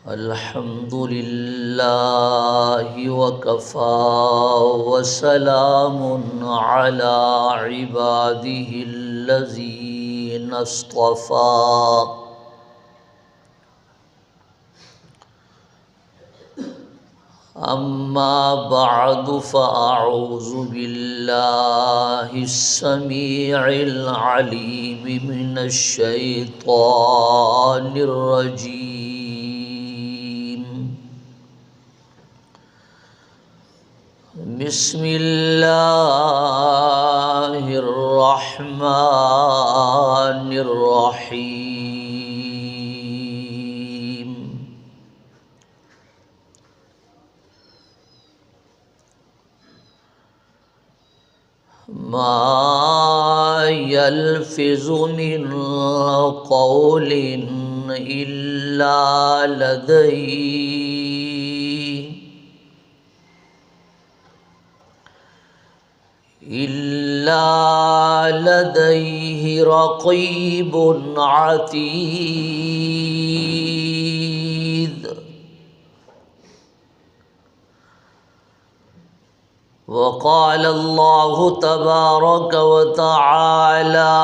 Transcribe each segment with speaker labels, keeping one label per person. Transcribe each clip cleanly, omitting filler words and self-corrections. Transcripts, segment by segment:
Speaker 1: الحمد لله وكفى وسلام على عباده الذين اصطفى أما بعد فأعوذ بالله السميع العليم من الشيطان الرجيم بسم الله الرحمن الرحيم ما يلفظ من قول إلا لديه رقيب عتيد وقال الله تبارك وتعالى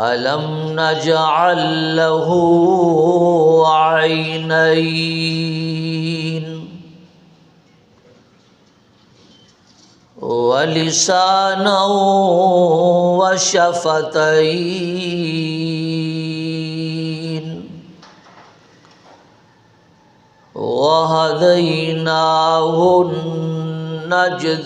Speaker 1: ألم نجعل له عينين ولسانا وشفتين وهديناه النجدين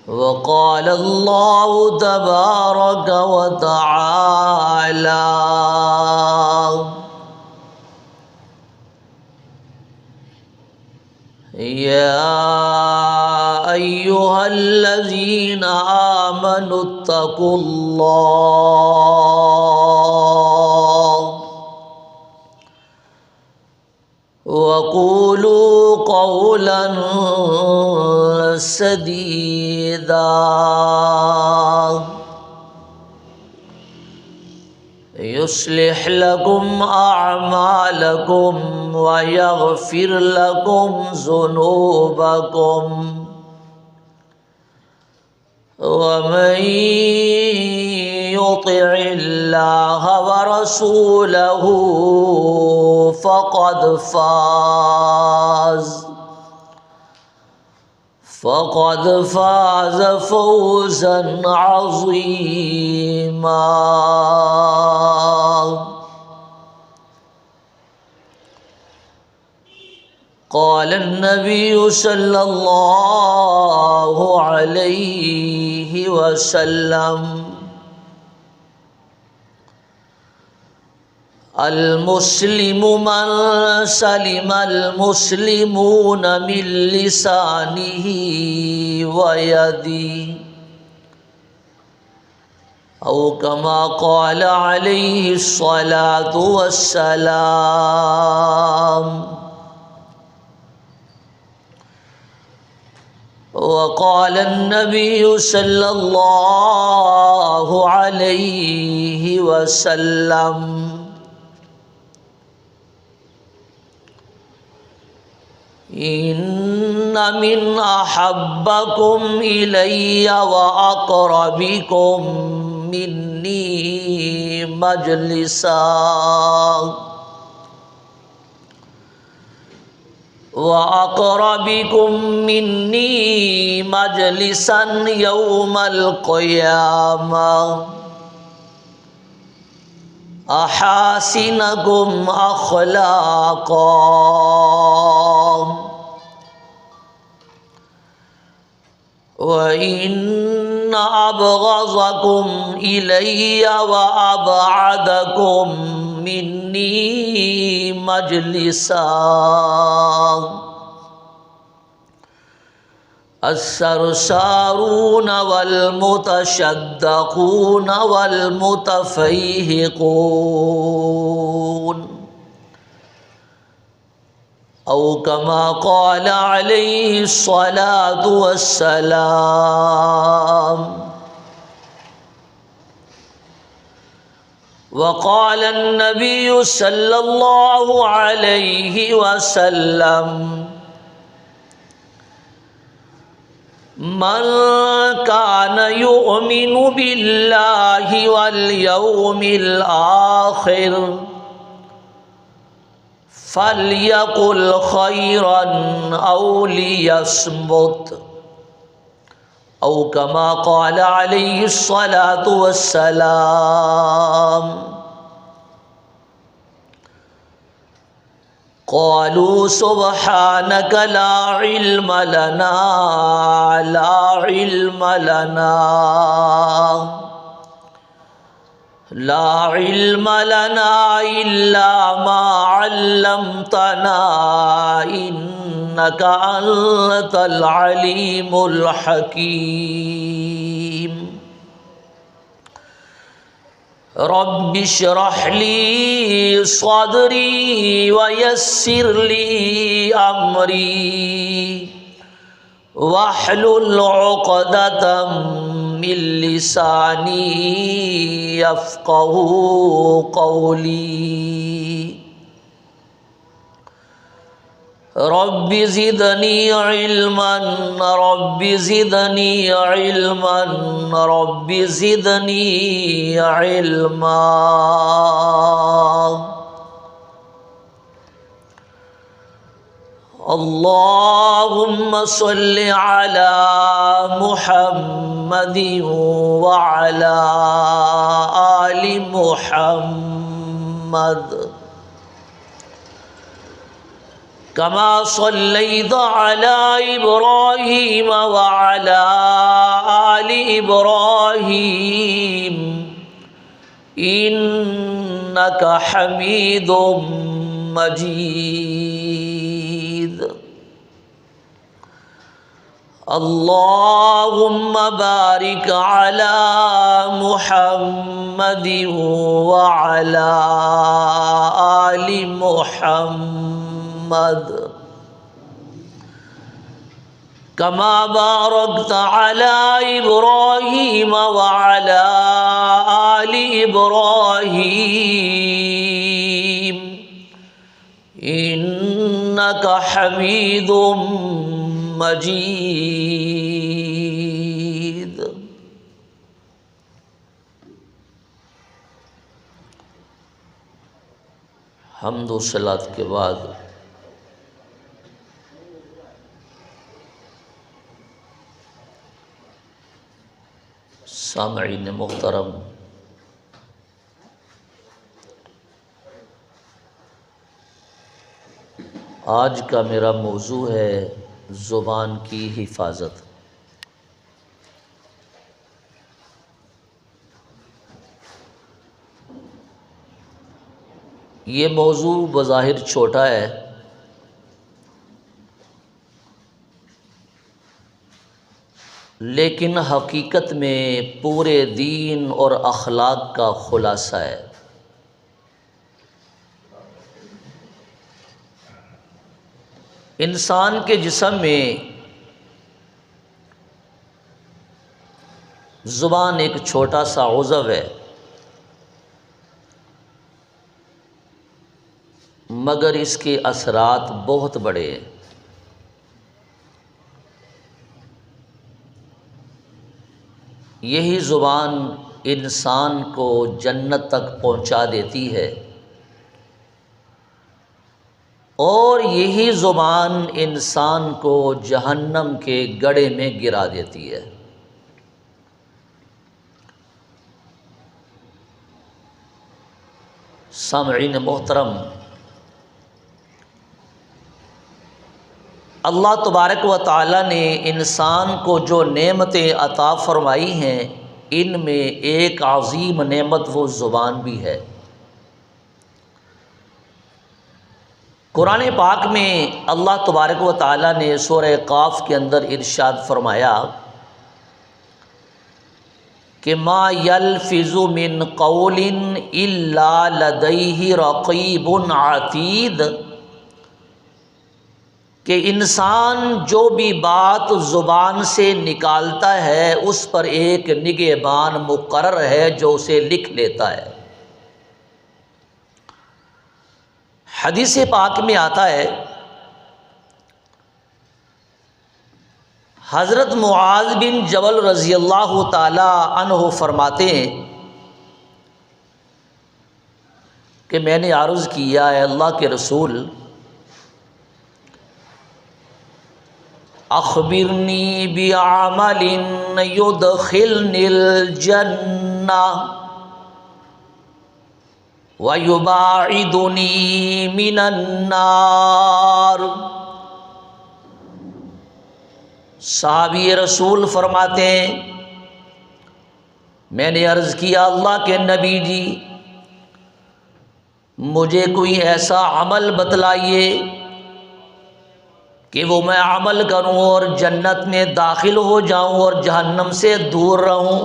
Speaker 1: وقال الله تبارك وتعالى يا أيها الذين آمنوا اتقوا الله وقولوا قولا سديدا يصلح لكم أعمالكم ويغفر لكم ذنوبكم ومن يطع الله ورسوله فقد فاز فوزا عظيما. قال النبي صلى الله عليه وسلم المسلم من سلم المسلمون من لسانه ويده أو كما قال عليه الصلاة والسلام. وقال النبي صلى الله عليه وسلم إن من أحبكم إلي وأقربكم مني مجلسا يوم القيامة أحاسنكم أخلاقا وإن أبغضكم إلي وأبعدكم مني مجلسا السرسارون والمتشدقون والمتفيهقون او كما قال عليه الصلاة والسلام. وقال النبي صلى الله عليه وسلم: من كان يؤمن بالله واليوم الآخر فليقل خيرا أو ليصمت او كما قال عليه الصلاة والسلام. قالوا سبحانك لا علم لنا إلا ما علمتنا إنك أنت العليم الحكيم. رب اشرح لي صدري ويسر لي أمري واحلل عقدة من لساني يفقهوا قولي. رب زدني علما رب زدني علما رب زدني علما. اللهم صل على محمد وعلى آل محمد كما صليت على إبراهيم وعلى آل إبراهيم إنك حميد مجيد. اللهم بارك على محمد وعلى آل محمد كما باركت على إبراهيم وعلى آل إبراهيم إنك حميد مجيد. حمد و صلات کے بعد سامعین محترم، آج کا میرا موضوع ہے زبان کی حفاظت۔ یہ موضوع بظاہر چھوٹا ہے، لیکن حقیقت میں پورے دین اور اخلاق کا خلاصہ ہے۔ انسان کے جسم میں زبان ایک چھوٹا سا عضو ہے، مگر اس کے اثرات بہت بڑے ہیں۔ یہی زبان انسان کو جنت تک پہنچا دیتی ہے، اور یہی زبان انسان کو جہنم کے گڑھے میں گرا دیتی ہے۔ سامعین محترم، اللہ تبارک و تعالی نے انسان کو جو نعمتیں عطا فرمائی ہیں، ان میں ایک عظیم نعمت وہ زبان بھی ہے۔ قرآن پاک میں اللہ تبارک و تعالیٰ نے سورہ قاف کے اندر ارشاد فرمایا کہ ما یلفظ من قول الا لدیہ رقیب عتید، کہ انسان جو بھی بات زبان سے نکالتا ہے اس پر ایک نگہبان مقرر ہے جو اسے لکھ لیتا ہے۔ حدیث پاک میں آتا ہے حضرت معاذ بن جبل رضی اللہ تعالی عنہ فرماتے ہیں کہ میں نے عرض کیا ہے اللہ کے رسول، اخبرنی بعمل یدخلنی الجنہ وَيُبَاعِدُنِي مِنَ النَّارِ۔ صحابی رسول فرماتے ہیں میں نے عرض کیا اللہ کے نبی جی، مجھے کوئی ایسا عمل بتلائیے کہ وہ میں عمل کروں اور جنت میں داخل ہو جاؤں اور جہنم سے دور رہوں۔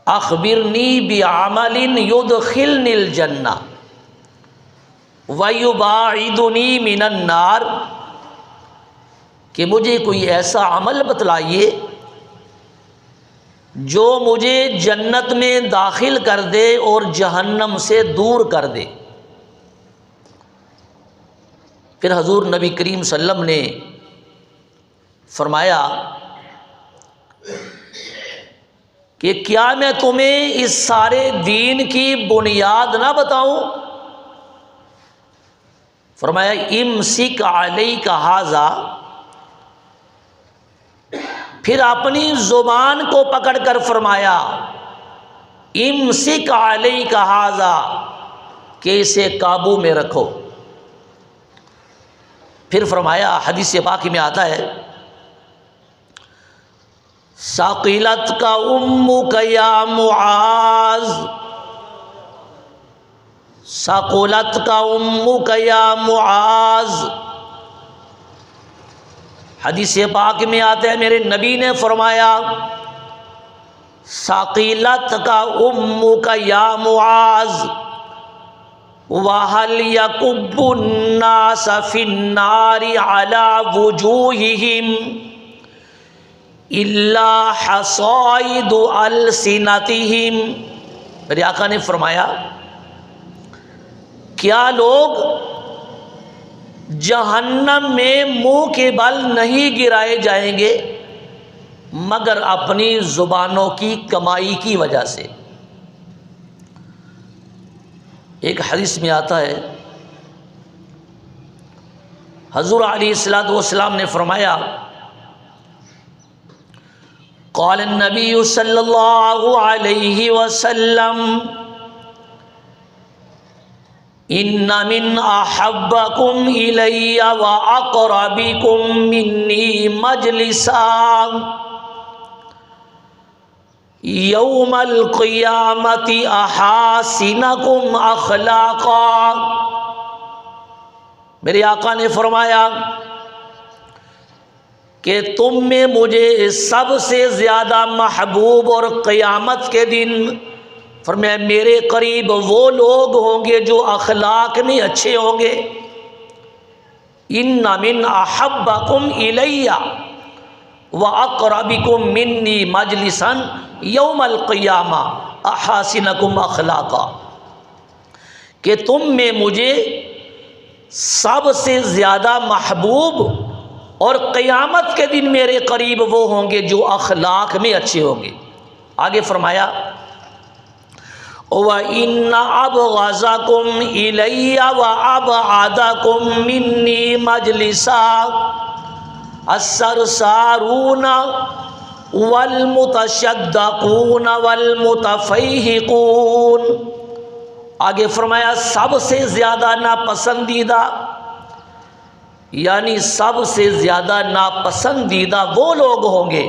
Speaker 1: اخبرنی بعمل یدخلنی الجنہ ویباعدنی من النار، کہ مجھے کوئی ایسا عمل بتلائیے جو مجھے جنت میں داخل کر دے اور جہنم سے دور کر دے۔ پھر حضور نبی کریم صلی اللہ علیہ وسلم نے فرمایا کہ کیا میں تمہیں اس سارے دین کی بنیاد نہ بتاؤں؟ فرمایا امسک علیک ھذا، پھر اپنی زبان کو پکڑ کر فرمایا امسک علیک ھذا، کہ اسے قابو میں رکھو۔ پھر فرمایا حدیث پاک میں آتا ہے ثقلت کا امک یا معاذ، ثقلت کا امک یا معاذ۔ حدیث پاک میں آتا ہے میرے نبی نے فرمایا ثقلت کا امک یا معاذ وَهَلْ يَكُبُّ النَّاسَ فِي النَّارِ عَلَى وُجُوهِهِمْ إِلَّا حَصَائِدُ أَلْسِنَتِهِمْ۔ میرے آقا نے فرمایا کیا لوگ جہنم میں منہ کے بل نہیں گرائے جائیں گے مگر اپنی زبانوں کی کمائی کی وجہ سے۔ ایک حدیث میں آتا ہے حضور علیہ الصلوۃ والسلام نے فرمایا قال النبی صلی اللہ علیہ وسلم ان من احبکم الی واقربکم منی مجلسا یوم القیامت احاسنکم اخلاقا۔ میرے آقا نے فرمایا کہ تم میں مجھے سب سے زیادہ محبوب اور قیامت کے دن فرمایا میرے قریب وہ لوگ ہوں گے جو اخلاق میں اچھے ہوں گے۔ ان من احبکم الی وَأَقْرَبِكُم مِّنِّي مَجْلِسًا يَوْمَ الْقِيَامَةِ أَحَاسِنَكُمْ أَخْلَاقًا، کہ تم میں مجھے سب سے زیادہ محبوب اور قیامت کے دن میرے قریب وہ ہوں گے جو اخلاق میں اچھے ہوں گے۔ آگے فرمایا وَإِنَّ أَبْغَضَكُمْ إِلَيَّ وَأَبْعَدَكُم مِّنِّي مَجْلِسًا السرسارون والمتشدقون والمتفیہقون۔ آگے فرمایا سب سے زیادہ ناپسندیدہ، یعنی سب سے زیادہ ناپسندیدہ وہ لوگ ہوں گے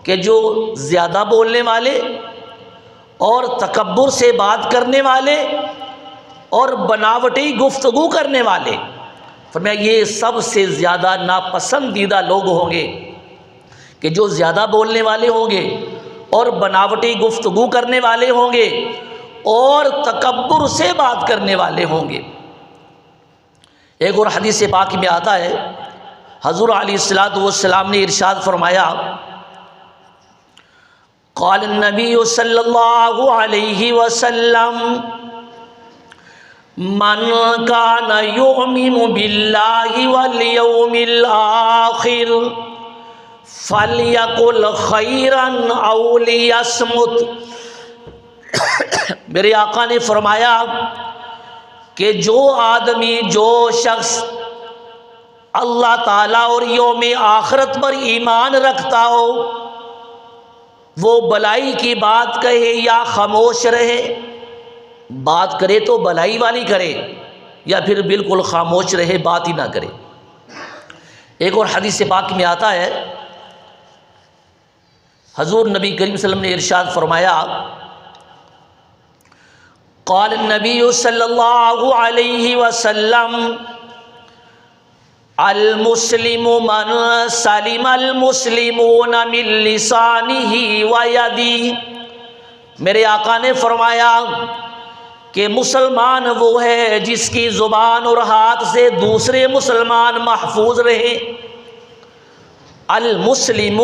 Speaker 1: کہ جو زیادہ بولنے والے اور تکبر سے بات کرنے والے اور بناوٹی گفتگو کرنے والے، فرمایا یہ سب سے زیادہ ناپسندیدہ لوگ ہوں گے کہ جو زیادہ بولنے والے ہوں گے اور بناوٹی گفتگو کرنے والے ہوں گے اور تکبر سے بات کرنے والے ہوں گے۔ ایک اور حدیث پاک میں آتا ہے، حضور علیہ الصلوۃ والسلام نے ارشاد فرمایا، قال النبی صلی اللہ علیہ وسلم من کان یؤمن باللہ والیوم الآخر فلیقل خیرا او لیصمت۔ میرے آقا نے فرمایا کہ جو آدمی، جو شخص اللہ تعالیٰ اور یوم آخرت پر ایمان رکھتا ہو، وہ بلائی کی بات کہے یا خاموش رہے، بات کرے تو بلائی والی کرے یا پھر بالکل خاموش رہے، بات ہی نہ کرے۔ ایک اور حدیث پاک میں آتا ہے، حضور نبی کریم صلی اللہ علیہ وسلم نے ارشاد فرمایا، قال النبی صلی اللہ علیہ وسلم المسلم من سلم المسلمون من لسانہ ویدہ۔ میرے آقا نے فرمایا کہ مسلمان وہ ہے جس کی زبان اور ہاتھ سے دوسرے مسلمان محفوظ رہے۔ المسلم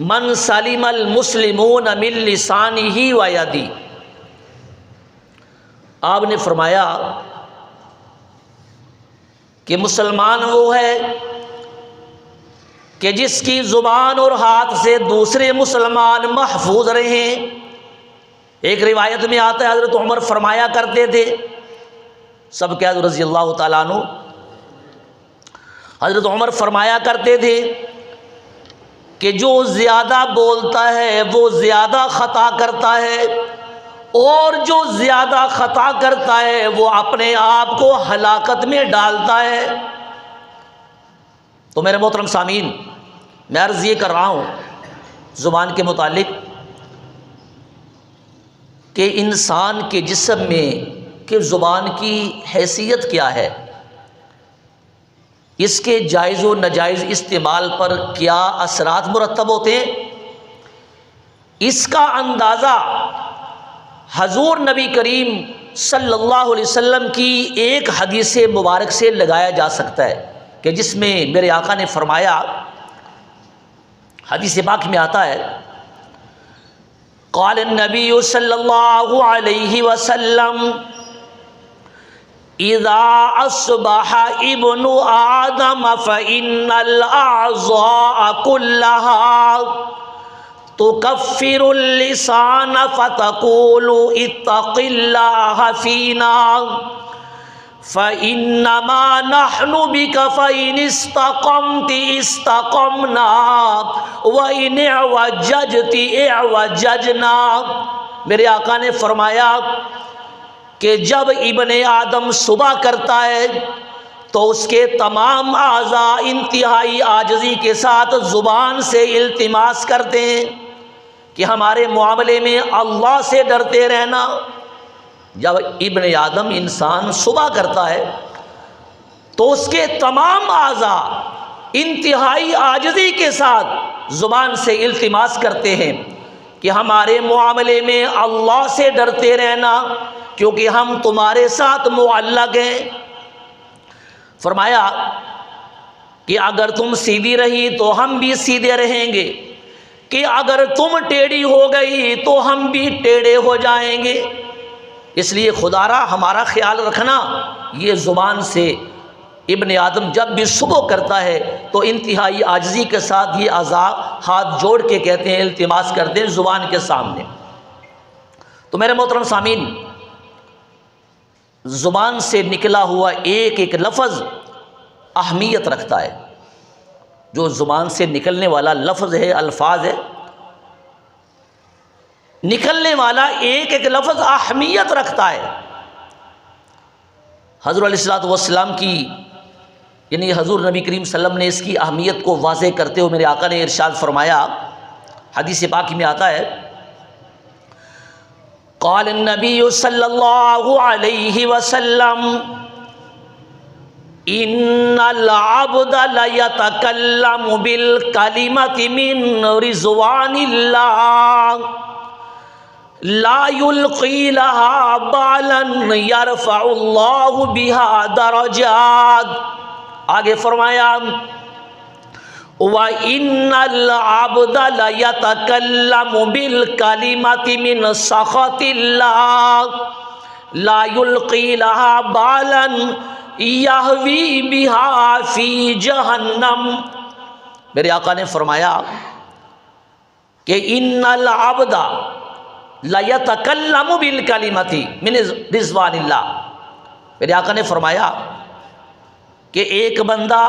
Speaker 1: من سلم المسلمون من لسانہ ویدہ۔ آپ نے فرمایا کہ مسلمان وہ ہے کہ جس کی زبان اور ہاتھ سے دوسرے مسلمان محفوظ رہیں۔ ایک روایت میں آتا ہے حضرت عمر فرمایا کرتے تھے، سب کے حضرت رضی اللہ تعالیٰ عنہ، حضرت عمر فرمایا کرتے تھے کہ جو زیادہ بولتا ہے وہ زیادہ خطا کرتا ہے، اور جو زیادہ خطا کرتا ہے وہ اپنے آپ کو ہلاکت میں ڈالتا ہے۔ تو میرے محترم سامعین، میں عرض یہ کر رہا ہوں زبان کے متعلق کہ انسان کے جسم میں کہ زبان کی حیثیت کیا ہے، اس کے جائز و ناجائز استعمال پر کیا اثرات مرتب ہوتے ہیں، اس کا اندازہ حضور نبی کریم صلی اللہ علیہ وسلم کی ایک حدیث مبارک سے لگایا جا سکتا ہے کہ جس میں میرے آقا نے فرمایا، حدیث پاک میں آتا ہے، قال النبی صلی اللہ علیہ وسلم اذا اصبح ابن آدم فإن الأعضاء كلها تكفر اللسان فتقول اتق الله فينا فإنما نحن بك فإن استقمت استقمنا وإن اعوججت اعوججنا۔ میرے آقا نے فرمایا کہ جب ابن آدم صبح کرتا ہے تو اس کے تمام اعضاء انتہائی عاجزی کے ساتھ زبان سے التماس کرتے ہیں کہ ہمارے معاملے میں اللہ سے ڈرتے رہنا۔ جب ابن آدم انسان صبح کرتا ہے تو اس کے تمام اعضاء انتہائی عاجزی کے ساتھ زبان سے التماس کرتے ہیں کہ ہمارے معاملے میں اللہ سے ڈرتے رہنا، کیونکہ ہم تمہارے ساتھ معلق ہیں۔ فرمایا کہ اگر تم سیدھی رہی تو ہم بھی سیدھے رہیں گے، کہ اگر تم ٹیڑھی ہو گئی تو ہم بھی ٹیڑھے ہو جائیں گے۔ اس لیے خدا را ہمارا خیال رکھنا، یہ زبان سے ابن آدم جب بھی صبح کرتا ہے تو انتہائی عاجزی کے ساتھ یہ اعضاء ہاتھ جوڑ کے کہتے ہیں، التماس کرتے ہیں زبان کے سامنے۔ تو میرے محترم سامعین، زبان سے نکلا ہوا ایک ایک لفظ اہمیت رکھتا ہے۔ جو زبان سے نکلنے والا لفظ ہے، الفاظ ہے، نکلنے والا ایک ایک لفظ اہمیت رکھتا ہے۔ حضور علیہ الصلوۃ والسلام کی یعنی حضور نبی کریم صلی اللہ علیہ وسلم نے اس کی اہمیت کو واضح کرتے ہوئے میرے آقا نے ارشاد فرمایا، حدیث پاک میں آتا ہے، قال النبی صلی اللہ علیہ وسلم ان العبد لیتکلم بالکلمۃ من رضوان اللہ لا یلقی لہا بالا یرفع اللہ بہا درجات. آگے فرمایا وَإِنَّ الْعَبْدَ لَيَتَكَلَّمُ بِالْكَلِمَةِ مِنْ سَخَطِ اللَّهِ لَا يُلْقِي لَهَا بَالًا يَهْوِي بِهَا فِي جَهَنَّمَ. میرے آقا نے فرمایا کہ ان العبد لَيَتَكَلَّمُ بِالْكَلِمَةِ مِنْ رِضْوَانِ اللَّهِ. میرے آقا نے فرمایا کہ ایک بندہ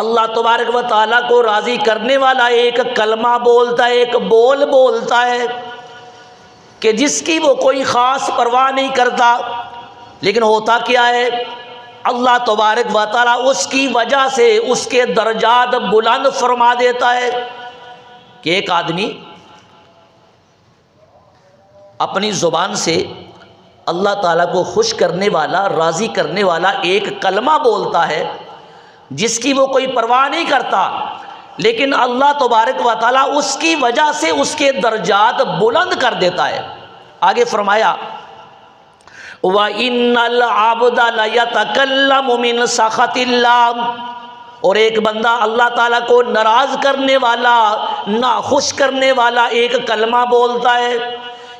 Speaker 1: اللہ تبارک و تعالیٰ کو راضی کرنے والا ایک کلمہ بولتا ہے، ایک بول بولتا ہے کہ جس کی وہ کوئی خاص پرواہ نہیں کرتا، لیکن ہوتا کیا ہے اللہ تبارک و تعالیٰ اس کی وجہ سے اس کے درجات بلند فرما دیتا ہے. کہ ایک آدمی اپنی زبان سے اللہ تعالیٰ کو خوش کرنے والا، راضی کرنے والا ایک کلمہ بولتا ہے جس کی وہ کوئی پرواہ نہیں کرتا، لیکن اللہ تبارک و تعالیٰ اس کی وجہ سے اس کے درجات بلند کر دیتا ہے. آگے فرمایا وَإِنَّ الْعَبْدَ لَيَتَكَلَّمُ مِنْ سَخَطِ اللَّهِ. اور ایک بندہ اللہ تعالیٰ کو ناراض کرنے والا، ناخوش کرنے والا ایک کلمہ بولتا ہے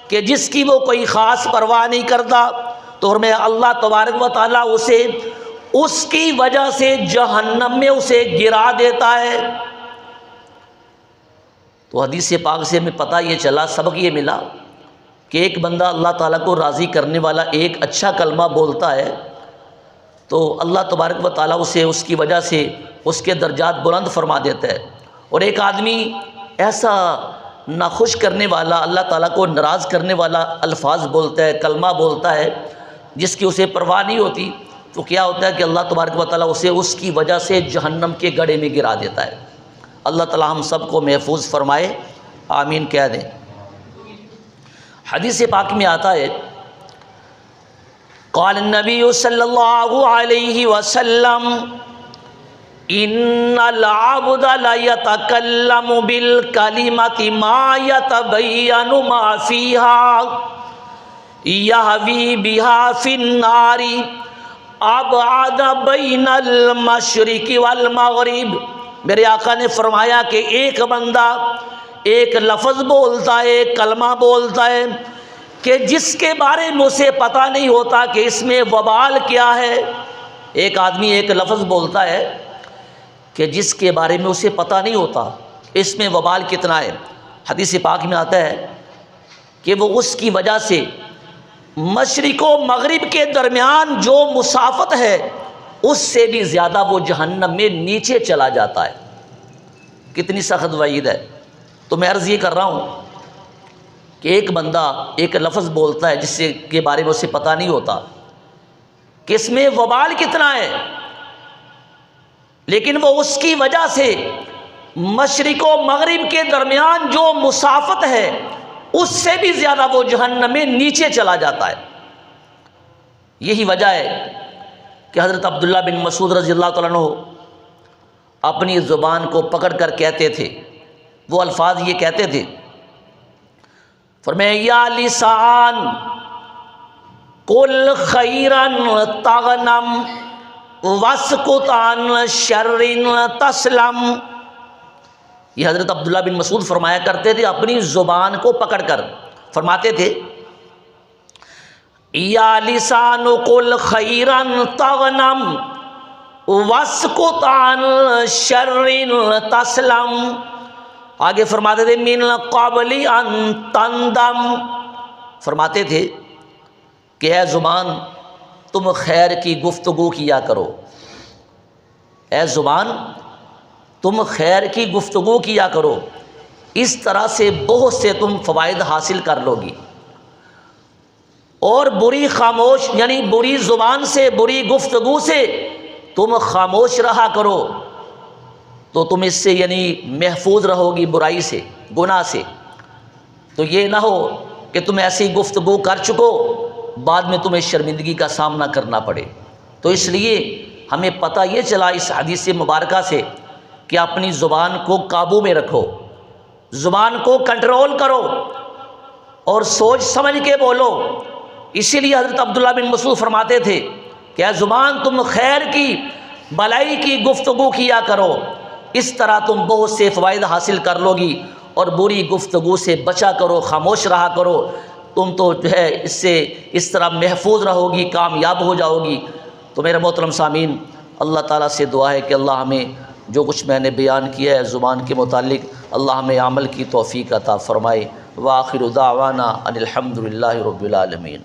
Speaker 1: کہ جس کی وہ کوئی خاص پرواہ نہیں کرتا، تو میں اللہ تبارک و تعالیٰ اسے اس کی وجہ سے جہنم میں اسے گرا دیتا ہے. تو حدیث پاک سے ہمیں پتہ یہ چلا، سبق یہ ملا کہ ایک بندہ اللہ تعالیٰ کو راضی کرنے والا ایک اچھا کلمہ بولتا ہے تو اللہ تبارک و تعالیٰ اسے اس کی وجہ سے اس کے درجات بلند فرما دیتا ہے. اور ایک آدمی ایسا ناخوش کرنے والا، اللہ تعالیٰ کو ناراض کرنے والا الفاظ بولتا ہے، کلمہ بولتا ہے جس کی اسے پرواہ نہیں ہوتی، تو کیا ہوتا ہے کہ اللہ تبارک و تعالیٰ اسے اس کی وجہ سے جہنم کے گڑھے میں گرا دیتا ہے. اللہ تعالیٰ ہم سب کو محفوظ فرمائے، آمین کہہ دیں. حدیث پاک میں آتا ہے قال النبی صلی اللہ علیہ وسلم ان العبد لیتکلم بالکلمۃ ما یتبین ما فیہا یہوی بہا فی النار ابعد بین المشرق والمغرب. میرے آقا نے فرمایا کہ ایک بندہ ایک لفظ بولتا ہے، ایک کلمہ بولتا ہے کہ جس کے بارے میں اسے پتہ نہیں ہوتا کہ اس میں وبال کیا ہے. ایک آدمی ایک لفظ بولتا ہے کہ جس کے بارے میں اسے پتہ نہیں ہوتا اس میں وبال کتنا ہے. حدیث پاک میں آتا ہے کہ وہ اس کی وجہ سے مشرق و مغرب کے درمیان جو مسافت ہے اس سے بھی زیادہ وہ جہنم میں نیچے چلا جاتا ہے. کتنی سخت وعید ہے. تو میں عرض یہ کر رہا ہوں کہ ایک بندہ ایک لفظ بولتا ہے جس سے کے بارے میں اسے پتہ نہیں ہوتا کہ اس میں وبال کتنا ہے، لیکن وہ اس کی وجہ سے مشرق و مغرب کے درمیان جو مسافت ہے اس سے بھی زیادہ وہ جہنم میں نیچے چلا جاتا ہے. یہی وجہ ہے کہ حضرت عبداللہ بن مسعود رضی اللہ تعالیٰ عنہ اپنی زبان کو پکڑ کر کہتے تھے، وہ الفاظ یہ کہتے تھے، فرمایا یا لسان قل خیرن تغنم واسکت عن شر تسلم. یہ حضرت عبداللہ بن مسعود فرمایا کرتے تھے اپنی زبان کو پکڑ کر، فرماتے تھے یا لسان قل خیرن تغنم واسکت عن شر تسلم. آگے فرماتے تھے من قبل ان تندم. فرماتے تھے کہ اے زبان تم خیر کی گفتگو کیا کرو، اے زبان تم خیر کی گفتگو کیا کرو، اس طرح سے بہت سے تم فوائد حاصل کر لو گی. اور بری خاموش یعنی بری زبان سے، بری گفتگو سے تم خاموش رہا کرو تو تم اس سے یعنی محفوظ رہو گی برائی سے، گناہ سے. تو یہ نہ ہو کہ تم ایسی گفتگو کر چکو بعد میں تمہیں شرمندگی کا سامنا کرنا پڑے۔ تو اس لیے ہمیں پتہ یہ چلا اس حدیث مبارکہ سے کہ اپنی زبان کو قابو میں رکھو، زبان کو کنٹرول کرو اور سوچ سمجھ کے بولو۔ اسی لیے حضرت عبداللہ بن مسعود فرماتے تھے کہ اے زبان تم خیر کی بھلائی کی گفتگو کیا کرو، اس طرح تم بہت سے فوائد حاصل کر لو گی، اور بری گفتگو سے بچا کرو، خاموش رہا کرو، تم تو جو ہے اس سے اس طرح محفوظ رہو گی، کامیاب ہو جاؤ گی۔ تو میرے محترم سامعین، اللہ تعالیٰ سے دعا ہے کہ اللہ ہمیں جو کچھ میں نے بیان کیا ہے زبان کے متعلق، اللہ ہمیں عمل کی توفیق عطا فرمائے۔ وآخر دعوانا ان الحمد للہ رب العالمین۔